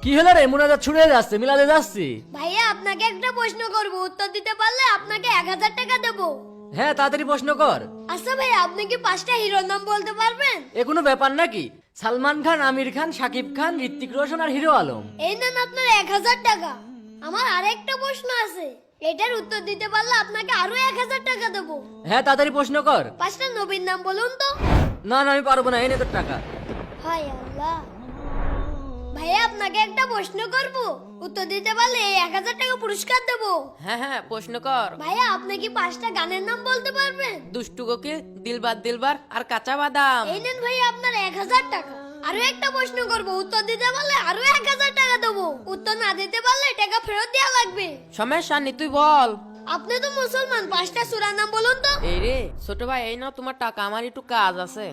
কি হলো রে, মোনাজাত ছুড়ে যাচ্ছে, মিলাদে যাচ্ছি। ভাইয়া আপনাকে একটা প্রশ্ন করব, উত্তর দিতে পারলে আপনাকে 1000 টাকা দেবো। হ্যাঁ, তাড়াতাড়ি প্রশ্ন কর। আচ্ছা ভাইয়া, আপনি কি 5টা হিরোর নাম বলতে পারবেন? এ কোনো ব্যাপার নাকি? সালমান খান, আমির খান, শাকিব খান, ঋত্বিক রোশন আর হিরো আলম। এই নেন আপনার 1000 টাকা। আমার আরেকটা প্রশ্ন আছে, এটার উত্তর দিতে পারলে আপনাকে আরো 1000 টাকা দেবো। হ্যাঁ, তাড়াতাড়ি প্রশ্ন কর। 5টা নবীর নাম বলুন তো। না না, আমি পারবো না, এনে তোর টাকা। হায় আল্লাহ। ভাইয়া আপনাকে একটা প্রশ্ন করব, উত্তর দিতে পারলে এই 1000 টাকা পুরস্কার দেবো। হ্যাঁ হ্যাঁ, প্রশ্ন কর। ভাইয়া আপনি কি 5টা গানের নাম বলতে পারবেন? দুষ্টু কোকিল, দিলবার দিলবার আর কাঁচা বাদাম। এই নেন ভাইয়া আপনার 1000 টাকা। আরো একটা প্রশ্ন করব, উত্তর দিতে পারলে আরো 1000 টাকা দেবো। উত্তর না দিতে পারলে টাকা ফেরত দেওয়া লাগবে। সমস্যা নেই, তুই বল। আপনি তো মুসলমান, 5টা সূরার নাম বলুন তো। এই রে ছোট ভাই, এই নাও তোমার টাকা, আমার একটু কাজ আছে।